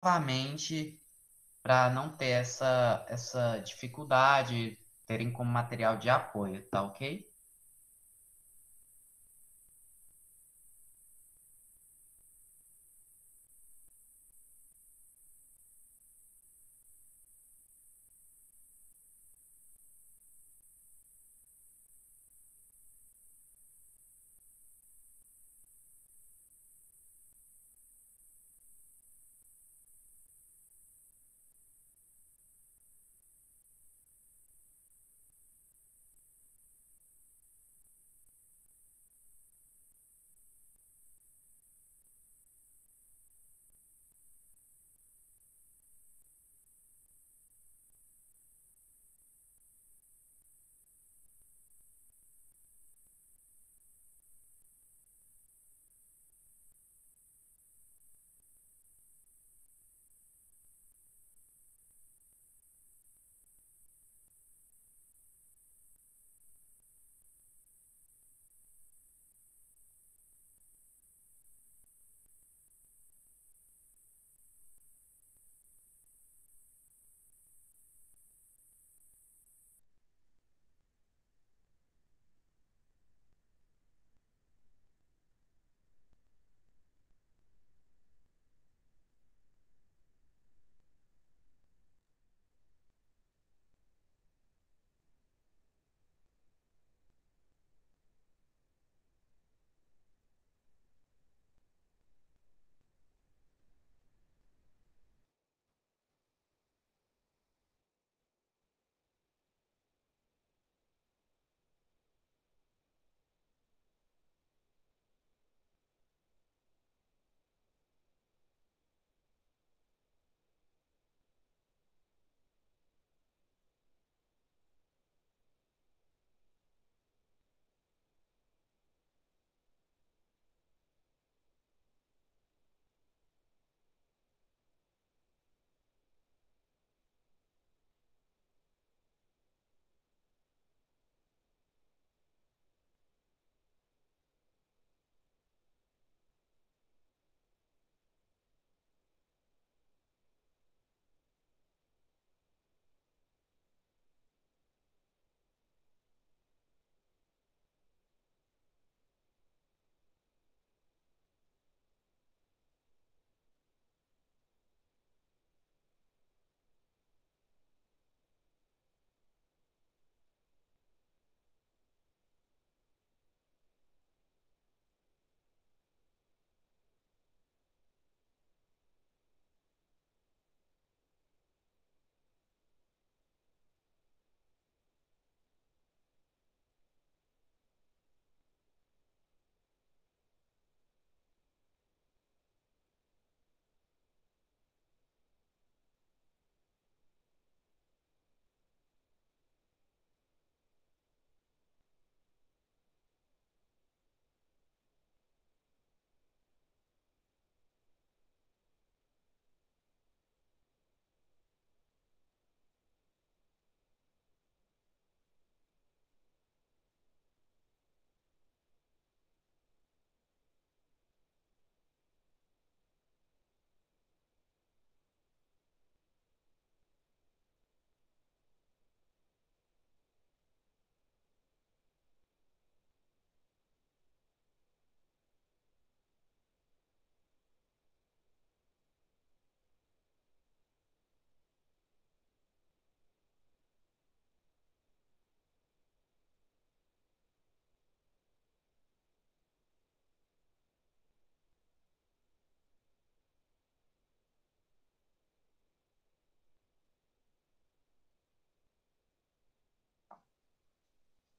novamente para não ter essa dificuldade, terem como material de apoio, tá ok?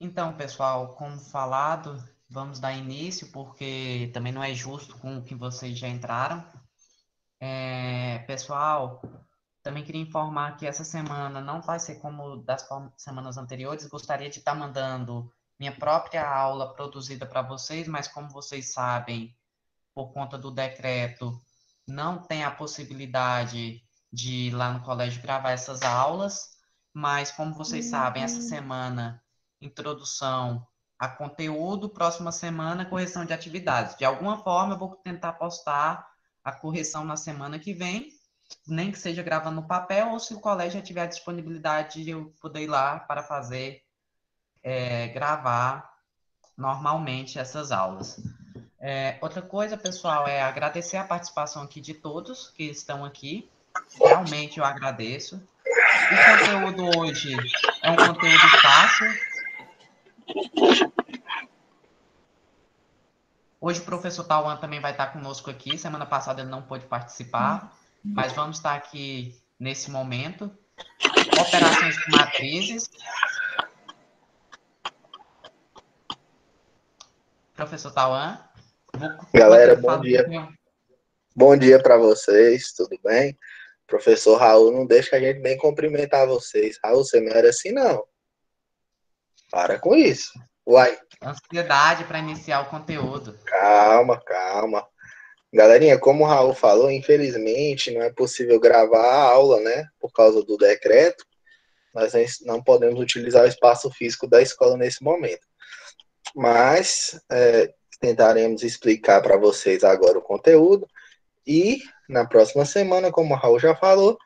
Então, pessoal, como falado, vamos dar início, porque também não é justo com o que vocês já entraram. Pessoal, também queria informar que essa semana não vai ser como das semanas anteriores. Gostaria de estar mandando minha própria aula produzida para vocês, mas como vocês sabem, por conta do decreto, não tem a possibilidade de ir lá no colégio gravar essas aulas, mas como vocês sabem, essa semana, introdução a conteúdo, próxima semana, correção de atividades. De alguma forma, eu vou tentar postar a correção na semana que vem, nem que seja gravando no papel, ou se o colégio já tiver a disponibilidade de eu poder ir lá para fazer, gravar normalmente essas aulas. Outra coisa, pessoal, é agradecer a participação aqui de todos que estão aqui. Realmente eu agradeço. O conteúdo hoje é um conteúdo fácil. Hoje o professor Tauan também vai estar conosco aqui. Semana passada ele não pôde participar, mas vamos estar aqui nesse momento. Operações com matrizes. Professor Tauan, enquanto Galera, ele bom fala um dia. pouquinho. Bom dia para vocês, tudo bem? Professor Raul, não deixa a gente nem cumprimentar vocês. Raul, você não era assim, não. Para com isso. Uai, Ansiedade para iniciar o conteúdo. calma, calma. Galerinha, como o Raul falou, infelizmente não é possível gravar a aula, né? Por causa do decreto. Nós não podemos utilizar o espaço físico da escola nesse momento. Mas tentaremos explicar para vocês agora o conteúdo. E na próxima semana, como o Raul já falou,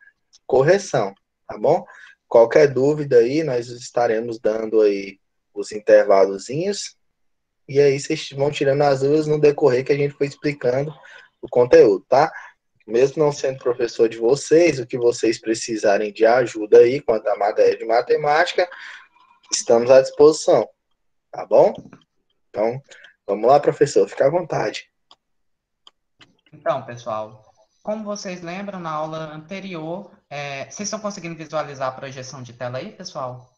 correção, tá bom? Qualquer dúvida aí, nós estaremos dando aí os intervalozinhos. E aí vocês vão tirando as dúvidas no decorrer que a gente foi explicando o conteúdo, tá? Mesmo não sendo professor de vocês, o que vocês precisarem de ajuda aí quanto à matéria de matemática, estamos à disposição, tá bom? Então, vamos lá, professor, fica à vontade. Então, pessoal, como vocês lembram, na aula anterior, vocês estão conseguindo visualizar a projeção de tela aí, pessoal?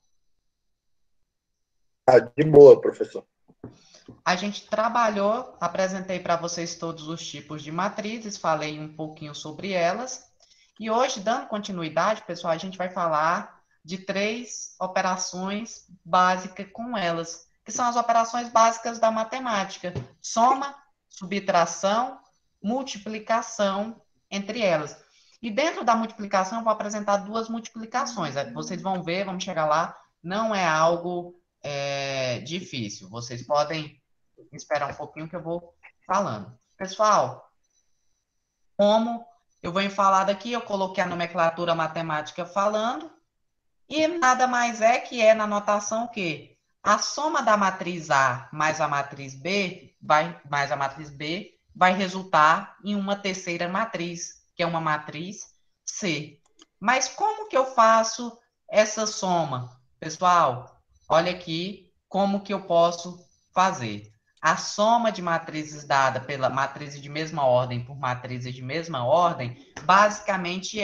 Ah, de boa, professor. A gente trabalhou, apresentei para vocês todos os tipos de matrizes, falei um pouquinho sobre elas. E hoje, dando continuidade, pessoal, a gente vai falar de 3 operações básicas com elas, que são as operações básicas da matemática: soma, subtração, multiplicação, entre elas. E dentro da multiplicação, eu vou apresentar 2 multiplicações. Vocês vão ver, vamos chegar lá, não é algo difícil. Vocês podem esperar um pouquinho que eu vou falando. Pessoal, como eu vou falar daqui, eu coloquei a nomenclatura matemática falando, e nada mais é que na notação que a soma da matriz A mais a matriz B vai resultar em uma terceira matriz, que é uma matriz C. Mas como que eu faço essa soma? Pessoal, olha aqui como que eu posso fazer. A soma de matrizes dada pela matriz de mesma ordem por matrizes de mesma ordem, basicamente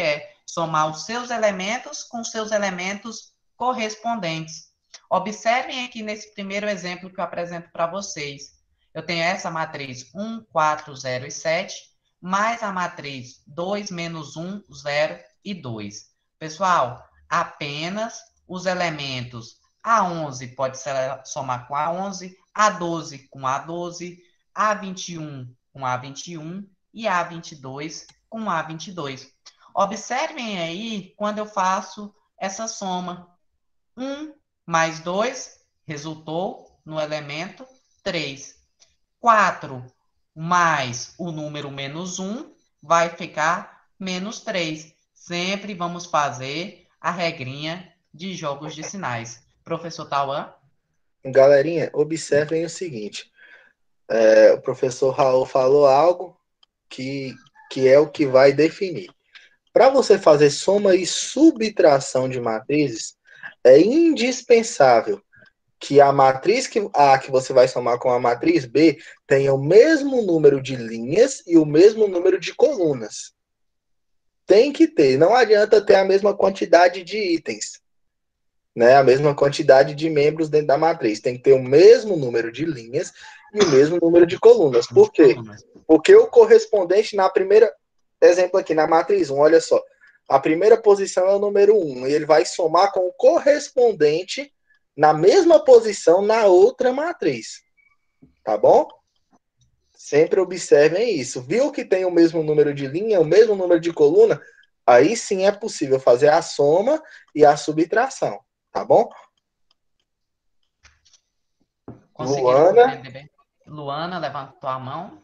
somar os seus elementos com seus elementos correspondentes. Observem aqui nesse primeiro exemplo que eu apresento para vocês. Eu tenho essa matriz 1, 4, 0 e 7, mais a matriz 2, menos 1, 0 e 2. Pessoal, apenas os elementos A11 pode ser somar com A11, A12 com A12, A21 com A21 e A22 com A22. Observem aí quando eu faço essa soma. 1 mais 2 resultou no elemento 3. 4 mais o número menos 1 vai ficar menos 3. Sempre vamos fazer a regrinha de jogos de sinais. Professor Tauan? Galerinha, observem o seguinte: o professor Raul falou algo que, que é o que vai definir. Para você fazer soma e subtração de matrizes, é indispensável que a matriz A que você vai somar com a matriz B tenha o mesmo número de linhas e o mesmo número de colunas. Tem que ter, não adianta ter a mesma quantidade de itens, né? A mesma quantidade de membros dentro da matriz. Tem que ter o mesmo número de linhas e o mesmo número de colunas. De Por quê? colunas. Porque o correspondente na primeira, exemplo aqui, na matriz 1, olha só, a primeira posição é o número 1, e ele vai somar com o correspondente na mesma posição na outra matriz, tá bom? Sempre observem isso. Viu que tem o mesmo número de linha, o mesmo número de coluna? Aí sim é possível fazer a soma e a subtração, tá bom? Conseguiram Luana, compreender bem? Luana levantou a mão.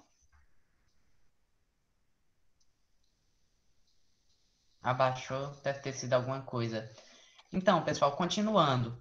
Abaixou, deve ter sido alguma coisa. Então, pessoal, continuando.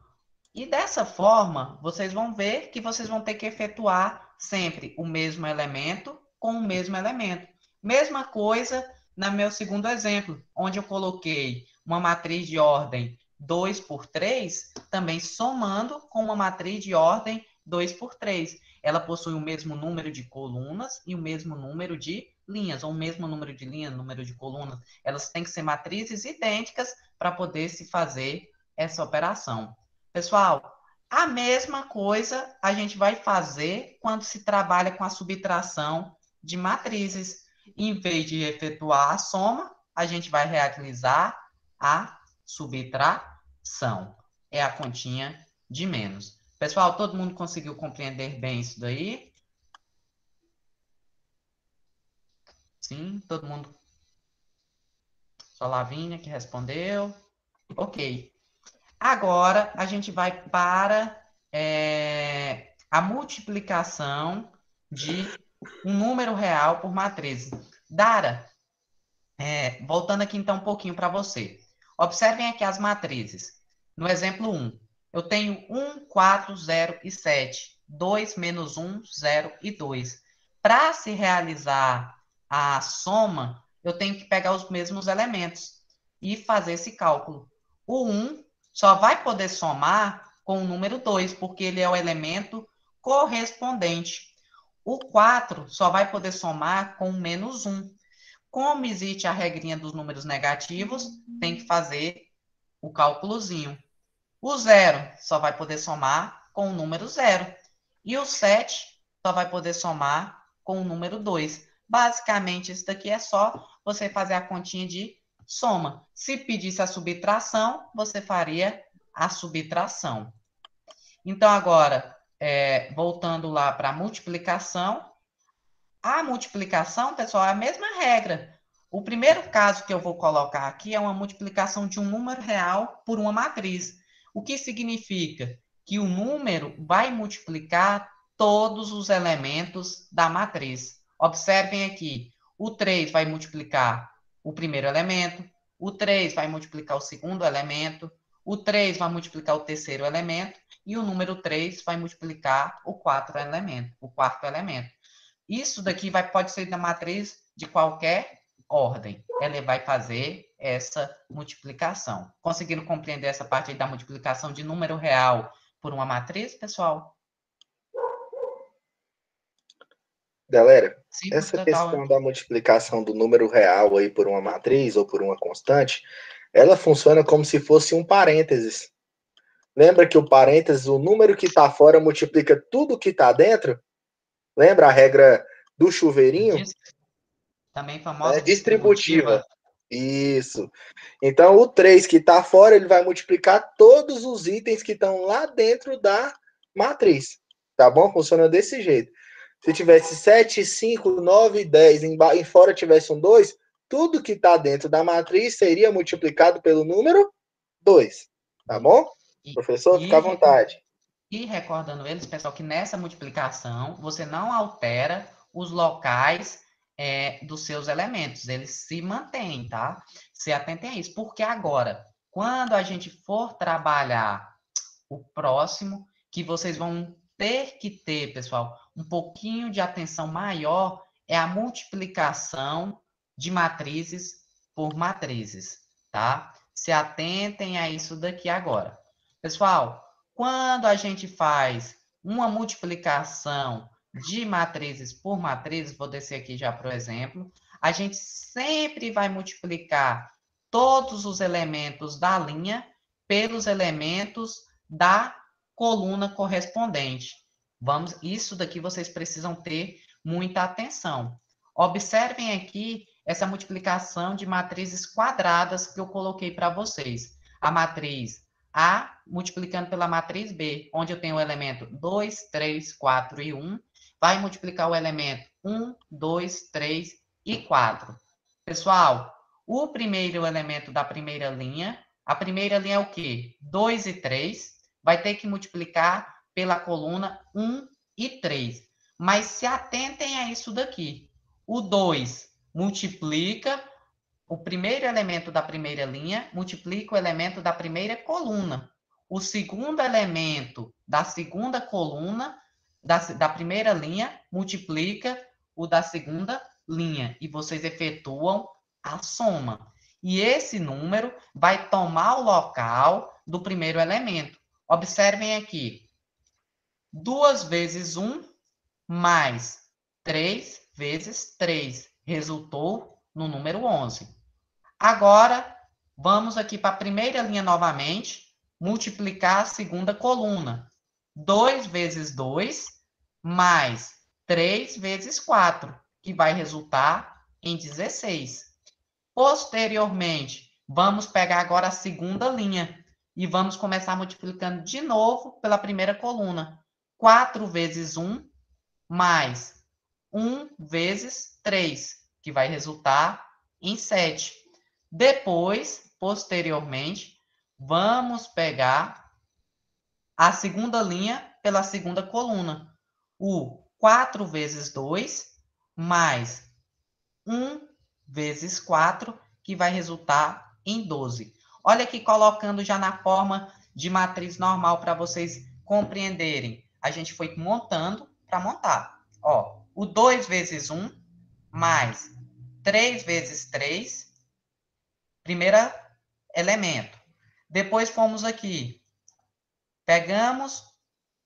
E dessa forma, vocês vão ver que vocês vão ter que efetuar sempre o mesmo elemento com o mesmo elemento. Mesma coisa no meu segundo exemplo, onde eu coloquei uma matriz de ordem 2 por 3, também somando com uma matriz de ordem 2 por 3. Ela possui o mesmo número de colunas e o mesmo número de linhas, ou o mesmo número de linhas, número de colunas. Elas têm que ser matrizes idênticas para poder se fazer essa operação. Pessoal, a mesma coisa a gente vai fazer quando se trabalha com a subtração de matrizes. Em vez de efetuar a soma, a gente vai realizar a subtração. É a continha de menos. Pessoal, todo mundo conseguiu compreender bem isso daí? Sim, todo mundo. Só Lavínia que respondeu. Ok. Agora, a gente vai para a multiplicação de um número real por matriz. Dara, voltando aqui então um pouquinho para você. Observem aqui as matrizes. No exemplo 1, eu tenho 1, 4, 0 e 7. 2 menos 1, 0 e 2. Para se realizar a soma, eu tenho que pegar os mesmos elementos e fazer esse cálculo. O 1 só vai poder somar com o número 2, porque ele é o elemento correspondente. O 4 só vai poder somar com o menos 1. Como existe a regrinha dos números negativos, tem que fazer o cálculozinho. O 0 só vai poder somar com o número 0. E o 7 só vai poder somar com o número 2. Basicamente, isso daqui é só você fazer a continha de soma. Se pedisse a subtração, você faria a subtração. Então, agora, voltando lá para a multiplicação, a multiplicação, pessoal, é a mesma regra. O primeiro caso que eu vou colocar aqui é uma multiplicação de um número real por uma matriz. O que significa que o número vai multiplicar todos os elementos da matriz. Observem aqui, o 3 vai multiplicar o primeiro elemento, o 3 vai multiplicar o segundo elemento, o 3 vai multiplicar o terceiro elemento e o número 3 vai multiplicar o quarto elemento. Isso daqui pode ser da matriz de qualquer ordem. Ela vai fazer essa multiplicação. Conseguiram compreender essa parte aí da multiplicação de número real por uma matriz, pessoal? Galera, Simples, essa total. questão da multiplicação do número real aí por uma matriz ou por uma constante, ela funciona como se fosse um parênteses. Lembra que o parênteses, o número que está fora multiplica tudo que está dentro? Lembra a regra do chuveirinho? Também É famosa distributiva. distributiva. Isso. Então, o 3 que está fora, ele vai multiplicar todos os itens que estão lá dentro da matriz. Tá bom? Funciona desse jeito. Se tivesse 7, 5, 9, 10, em fora tivesse um 2, tudo que está dentro da matriz seria multiplicado pelo número 2. Tá bom? E, Professor, fica e, à vontade. e recordando eles, pessoal, que nessa multiplicação você não altera os locais dos seus elementos, eles se mantêm, tá? Se atentem a isso, porque agora, quando a gente for trabalhar o próximo, que vocês vão ter que ter, pessoal, um pouquinho de atenção maior, é a multiplicação de matrizes por matrizes, tá? Se atentem a isso daqui agora. Pessoal, quando a gente faz uma multiplicação de matrizes por matrizes, vou descer aqui já para o exemplo, a gente sempre vai multiplicar todos os elementos da linha pelos elementos da coluna correspondente. Isso daqui vocês precisam ter muita atenção. Observem aqui essa multiplicação de matrizes quadradas que eu coloquei para vocês. A matriz A multiplicando pela matriz B, onde eu tenho o elemento 2, 3, 4 e 1, vai multiplicar o elemento 1, 2, 3 e 4. Pessoal, o primeiro elemento da primeira linha, a primeira linha é o quê? 2 e 3, vai ter que multiplicar pela coluna 1 e 3. Mas se atentem a isso daqui. O 2 multiplica o primeiro elemento da primeira linha multiplica o elemento da primeira coluna. O segundo elemento da segunda coluna, da primeira linha, multiplica o da segunda linha. E vocês efetuam a soma. E esse número vai tomar o local do primeiro elemento. Observem aqui. 2 vezes 1 mais 3 vezes 3 resultou no número 11. Agora, vamos aqui para a primeira linha novamente, multiplicar a segunda coluna. 2 vezes 2 mais 3 vezes 4, que vai resultar em 16. Posteriormente, vamos pegar agora a segunda linha e vamos começar multiplicando de novo pela primeira coluna. 4 vezes 1 mais 1 vezes 3, que vai resultar em 7. Depois, posteriormente, vamos pegar a segunda linha pela segunda coluna. O 4 vezes 2 mais 1 vezes 4, que vai resultar em 12. Olha aqui, colocando já na forma de matriz normal para vocês compreenderem. A gente foi montando para montar. Ó, o 2 vezes 1 mais 3 vezes 3, primeiro elemento. Depois fomos aqui, pegamos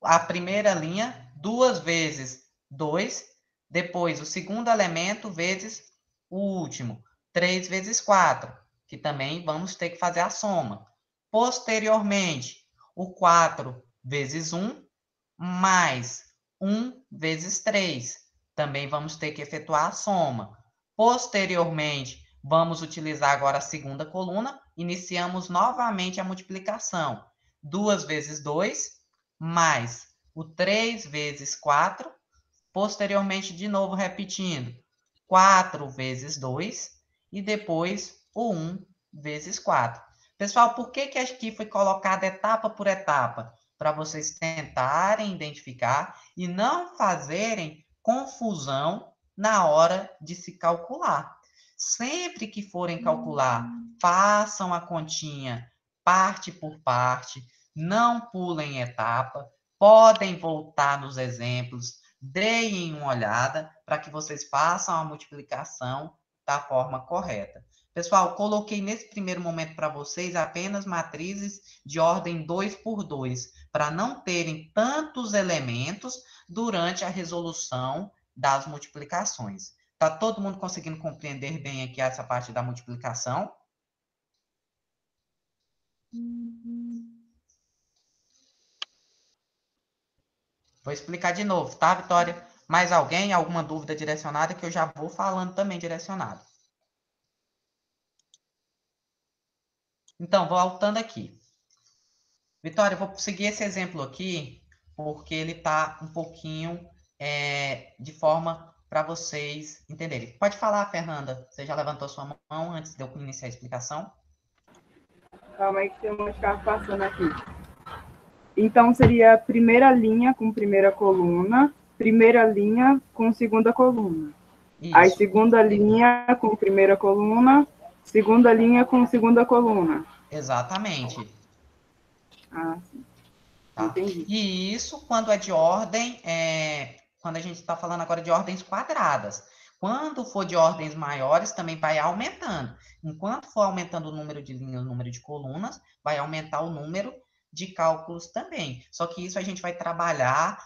a primeira linha, 2 vezes 2, depois o segundo elemento vezes o último, 3 vezes 4, que também vamos ter que fazer a soma. Posteriormente, o 4 vezes 1 mais 1 vezes 3, também vamos ter que efetuar a soma. Posteriormente, vamos utilizar agora a segunda coluna, iniciamos novamente a multiplicação. 2 vezes 2 mais o 3 vezes 4, posteriormente de novo repetindo, 4 vezes 2 e depois o 1 vezes 4. Pessoal, por que aqui foi colocado etapa por etapa? Para vocês tentarem identificar e não fazerem confusão na hora de se calcular. Sempre que forem calcular, façam a continha parte por parte, não pulem etapa, podem voltar nos exemplos, deem uma olhada para que vocês façam a multiplicação da forma correta. Pessoal, coloquei nesse primeiro momento para vocês apenas matrizes de ordem 2 por 2, para não terem tantos elementos durante a resolução das multiplicações. Tá todo mundo conseguindo compreender bem aqui essa parte da multiplicação? Vou explicar de novo, tá, Vitória? Mais alguém? Alguma dúvida direcionada que eu já vou falando também direcionado. Então, voltando aqui. Vitória, eu vou seguir esse exemplo aqui, porque ele está um pouquinho de forma para vocês entenderem. Pode falar, Fernanda. Você já levantou sua mão antes de eu iniciar a explicação? Calma aí que tem umas carros passando aqui. Então, seria primeira linha com primeira coluna, primeira linha com segunda coluna. Isso. Aí, segunda linha com primeira coluna, segunda linha com segunda coluna. Exatamente. Ah, sim. Tá? Entendi. E isso quando é de ordem, quando a gente está falando agora de ordens quadradas. Quando for de ordens maiores, também vai aumentando. Enquanto for aumentando o número de linhas, o número de colunas, vai aumentar o número de cálculos também. Só que isso a gente vai trabalhar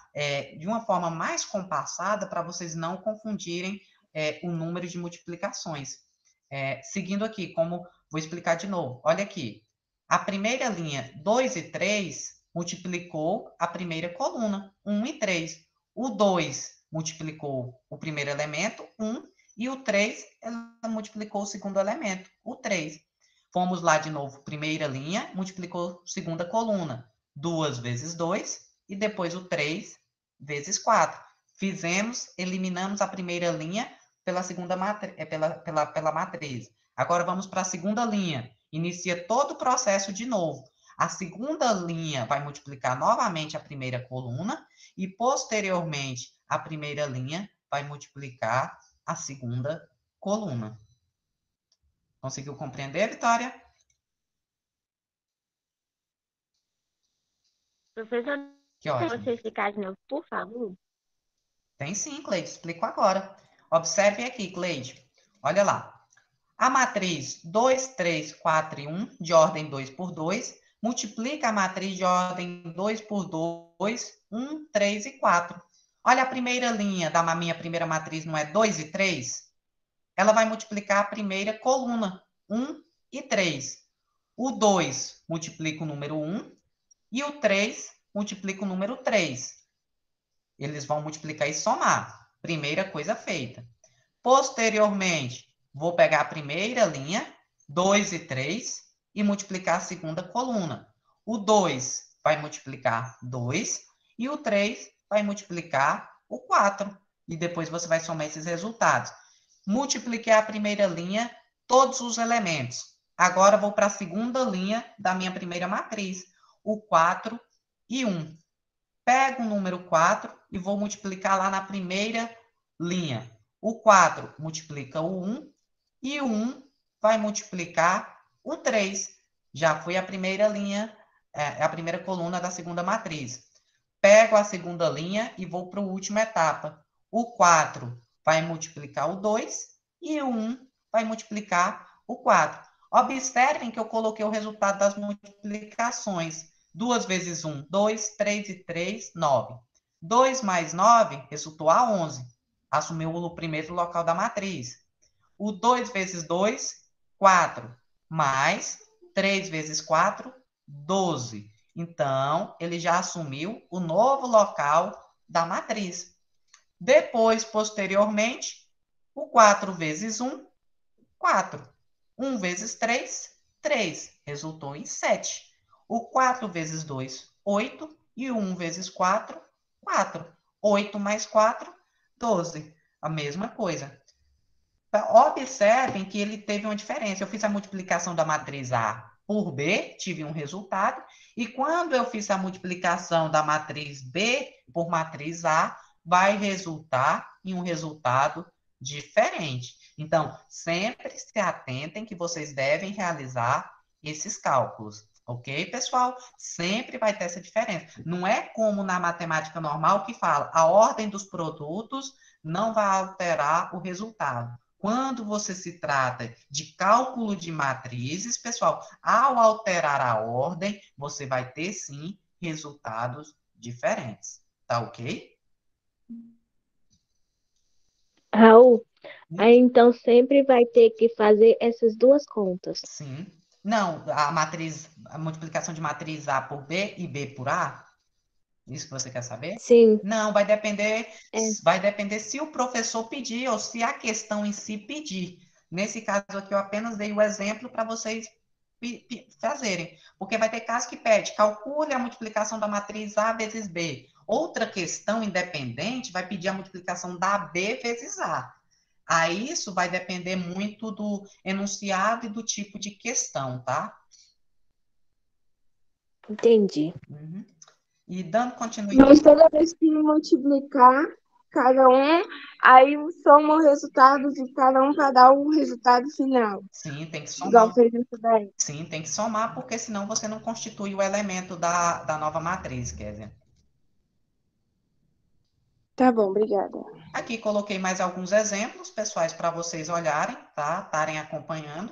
de uma forma mais compassada para vocês não confundirem o número de multiplicações. Seguindo aqui, como vou explicar de novo. Olha aqui. A primeira linha, 2 e 3, multiplicou a primeira coluna, 1 e 3. O 2 multiplicou o primeiro elemento, 1, e o 3 multiplicou o segundo elemento, o 3. Fomos lá de novo, primeira linha, multiplicou segunda coluna, 2 vezes 2, e depois o 3 vezes 4. Fizemos, eliminamos a primeira linha pela segunda pela matriz. Agora vamos para a segunda linha. Inicia todo o processo de novo. A segunda linha vai multiplicar novamente a primeira coluna e, posteriormente, a primeira linha vai multiplicar a segunda coluna. Conseguiu compreender, Vitória? Professor, Que ótimo. você explicar de novo, por favor? Tem sim, Cleide, explico agora. Observe aqui, Cleide. Olha lá. A matriz 2, 3, 4 e 1, de ordem 2 por 2, multiplica a matriz de ordem 2 por 2, 1, 3 e 4. Olha a primeira linha da minha primeira matriz, não é 2 e 3? Ela vai multiplicar a primeira coluna, 1 e 3. O 2 multiplica o número 1 e o 3 multiplica o número 3. Eles vão multiplicar e somar. Primeira coisa feita. Posteriormente, vou pegar a primeira linha, 2 e 3, e multiplicar a segunda coluna. O 2 vai multiplicar 2 e o 3 vai multiplicar o 4. E depois você vai somar esses resultados. Multipliquei a primeira linha, todos os elementos. Agora vou para a segunda linha da minha primeira matriz, o 4 e 1. Pego o número 4 e vou multiplicar lá na primeira linha. O 4 multiplica o 1 e o 1 vai multiplicar o 3. Já foi a primeira linha, a primeira coluna da segunda matriz. Pego a segunda linha e vou para a última etapa. O 4 vai multiplicar o 2 e o 1 vai multiplicar o 4. Observem que eu coloquei o resultado das multiplicações. 2 vezes 1, 2, 3 e 3, 9. 2 mais 9 resultou a 11. Assumiu o primeiro local da matriz. O 2 vezes 2, 4. Mais 3 vezes 4, 12. Então, ele já assumiu o novo local da matriz. Depois, posteriormente, o 4 vezes 1, 4. 1 vezes 3, 3. Resultou em 7. O 4 vezes 2, 8. E o 1 vezes 4, 4. 8 mais 4, 12. A mesma coisa. Observem que ele teve uma diferença. Eu fiz a multiplicação da matriz A por B, tive um resultado. E quando eu fiz a multiplicação da matriz B por matriz A, vai resultar em um resultado diferente. Então, sempre se atentem que vocês devem realizar esses cálculos. Ok, pessoal? Sempre vai ter essa diferença. Não é como na matemática normal que fala a ordem dos produtos não vai alterar o resultado. Quando você se trata de cálculo de matrizes, pessoal, ao alterar a ordem, você vai ter, sim, resultados diferentes. Tá ok? Raul, aí então sempre vai ter que fazer essas duas contas. Sim. Não, a multiplicação de matriz A por B e B por A, isso que você quer saber? Sim. Não, vai depender se o professor pedir ou se a questão em si pedir. Nesse caso aqui, eu apenas dei o exemplo para vocês fazerem. Porque vai ter caso que pede, calcule a multiplicação da matriz A vezes B. Outra questão independente vai pedir a multiplicação da B vezes A. Aí isso vai depender muito do enunciado e do tipo de questão, tá? Entendi. Uhum. E dando continuidade. Mas toda vez que multiplicar cada um, aí soma o resultado de cada um para dar o resultado final. Sim, tem que Igual somar. fez isso daí. Sim, tem que somar, porque senão você não constitui o elemento da nova matriz, Kézia. Tá bom, obrigada. Aqui coloquei mais alguns exemplos pessoais para vocês olharem, tá? Estarem acompanhando.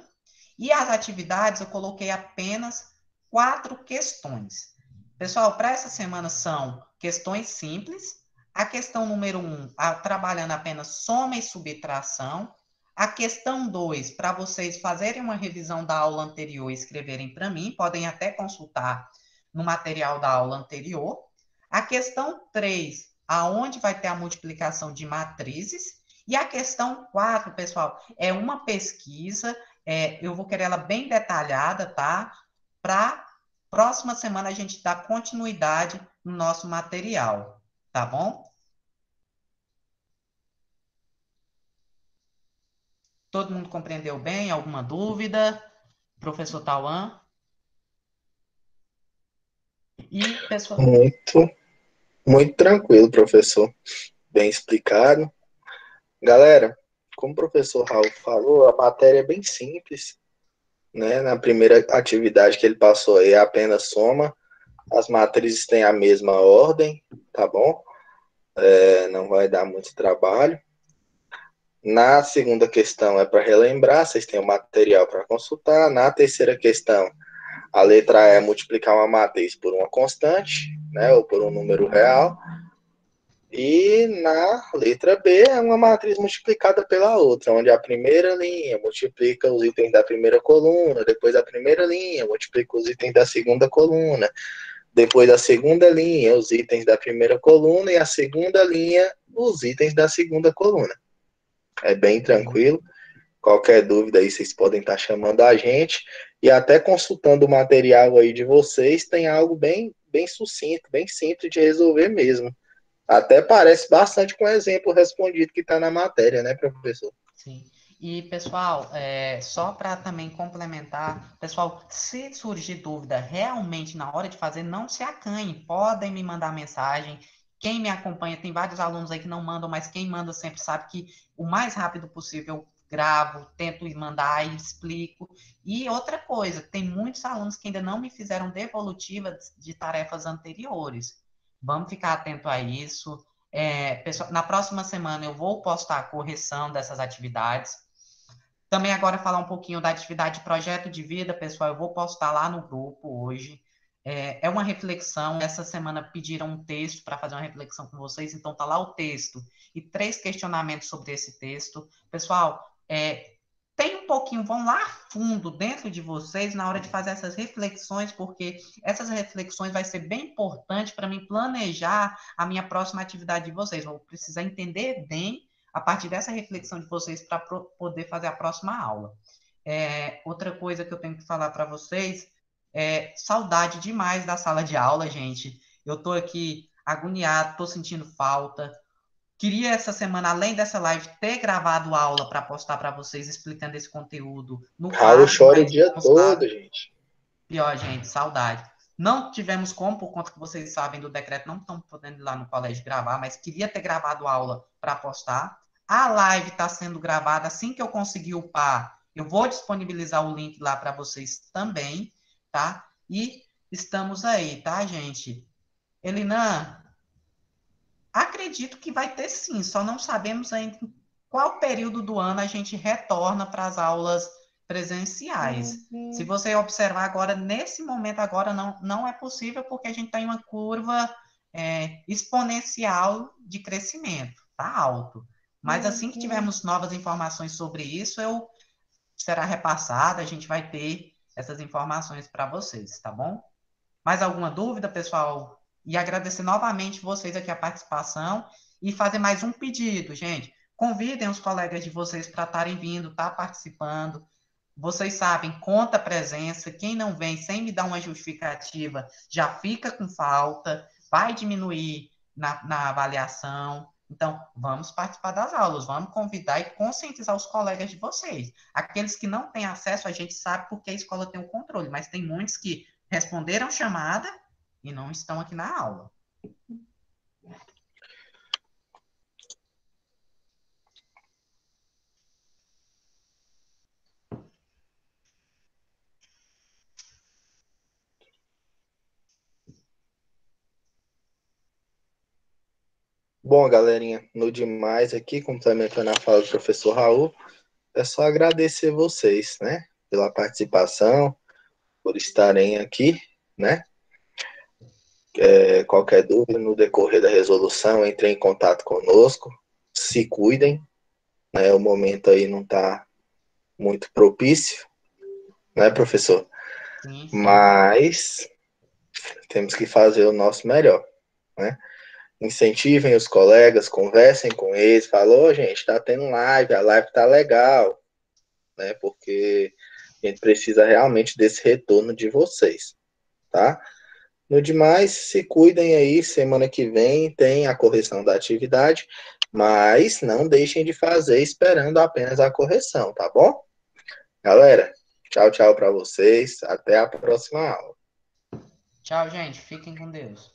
E as atividades eu coloquei apenas 4 questões. Pessoal, para essa semana são questões simples. A questão número 1, trabalhando apenas soma e subtração. A questão 2, para vocês fazerem uma revisão da aula anterior e escreverem para mim, podem até consultar no material da aula anterior. A questão 3, aonde vai ter a multiplicação de matrizes. E a questão 4, pessoal, é uma pesquisa, eu vou querer ela bem detalhada, tá? Para próxima semana a gente dar continuidade no nosso material, tá bom? Todo mundo compreendeu bem? Alguma dúvida? Professor Tauan? E, pessoal... Muito tranquilo, professor. Bem explicado. Galera, como o professor Raul falou, a matéria é bem simples. né? Na primeira atividade que ele passou aí, apenas soma. As matrizes têm a mesma ordem, tá bom? Não vai dar muito trabalho. Na segunda questão é para relembrar, vocês têm o material para consultar. Na terceira questão, a letra A é multiplicar uma matriz por uma constante, né, ou por um número real. E na letra B é uma matriz multiplicada pela outra, onde a primeira linha multiplica os itens da primeira coluna, depois a primeira linha multiplica os itens da segunda coluna, depois a segunda linha os itens da primeira coluna e a segunda linha os itens da segunda coluna. É bem tranquilo. Qualquer dúvida aí, vocês podem estar chamando a gente. E até consultando o material aí de vocês, tem algo bem, bem sucinto, bem simples de resolver mesmo. Até parece bastante com o exemplo respondido que está na matéria, né, professor? Sim. E, pessoal, só para também complementar, pessoal, se surgir dúvida realmente na hora de fazer, não se acanhe, podem me mandar mensagem. Quem me acompanha, tem vários alunos aí que não mandam, mas quem manda sempre sabe que o mais rápido possível eu gravo, tento mandar e explico. E outra coisa, tem muitos alunos que ainda não me fizeram devolutiva de tarefas anteriores. Vamos ficar atento a isso. Pessoal, na próxima semana eu vou postar a correção dessas atividades. Também agora falar um pouquinho da atividade de projeto de vida, pessoal, eu vou postar lá no grupo hoje. É uma reflexão, essa semana pediram um texto para fazer uma reflexão com vocês, então tá lá o texto e 3 questionamentos sobre esse texto. Pessoal, tem um pouquinho, vão lá fundo dentro de vocês na hora de fazer essas reflexões, porque essas reflexões vai ser bem importante para mim planejar a minha próxima atividade de vocês. Vou precisar entender bem a partir dessa reflexão de vocês para poder fazer a próxima aula. Outra coisa que eu tenho que falar para vocês saudade demais da sala de aula, gente. Eu estou aqui agoniado, estou sentindo falta. Queria essa semana, além dessa live, ter gravado aula para postar para vocês, explicando esse conteúdo no Raul quadro, chora o mas dia todo, gente. pior, gente, saudade. Não tivemos como, por conta que vocês sabem do decreto, não estão podendo ir lá no colégio gravar, mas queria ter gravado aula para postar. A live está sendo gravada. Assim que eu conseguir upar, eu vou disponibilizar o link lá para vocês também, tá? E estamos aí, tá, gente? Elinan, acredito que vai ter sim, só não sabemos ainda em qual período do ano a gente retorna para as aulas presenciais. Se você observar agora, nesse momento agora, não é possível, porque a gente está em uma curva exponencial de crescimento, tá alto. Mas assim que tivermos novas informações sobre isso, será repassada, a gente vai ter essas informações para vocês, tá bom? Mais alguma dúvida, pessoal? E agradecer novamente vocês aqui a participação e fazer mais um pedido, gente. Convidem os colegas de vocês para estarem vindo, tá participando. Vocês sabem, conta a presença. Quem não vem sem me dar uma justificativa já fica com falta, vai diminuir na avaliação. Então, vamos participar das aulas, vamos convidar e conscientizar os colegas de vocês. Aqueles que não têm acesso, a gente sabe porque a escola tem o controle, mas tem muitos que responderam chamada e não estão aqui na aula. Bom, galerinha, no demais aqui, complementando a fala do professor Raul, é só agradecer vocês, né, pela participação, por estarem aqui, né? Qualquer dúvida no decorrer da resolução, entre em contato conosco, se cuidem, né? O momento aí não está muito propício, né, professor? Sim, sim. Mas temos que fazer o nosso melhor, né? Incentivem os colegas, conversem com eles, falou, gente, tá tendo live, a live tá legal, né? Porque a gente precisa realmente desse retorno de vocês, tá? No demais, se cuidem aí, semana que vem tem a correção da atividade, mas não deixem de fazer esperando apenas a correção, tá bom? Galera, tchau, tchau para vocês, até a próxima aula. Tchau, gente. Fiquem com Deus.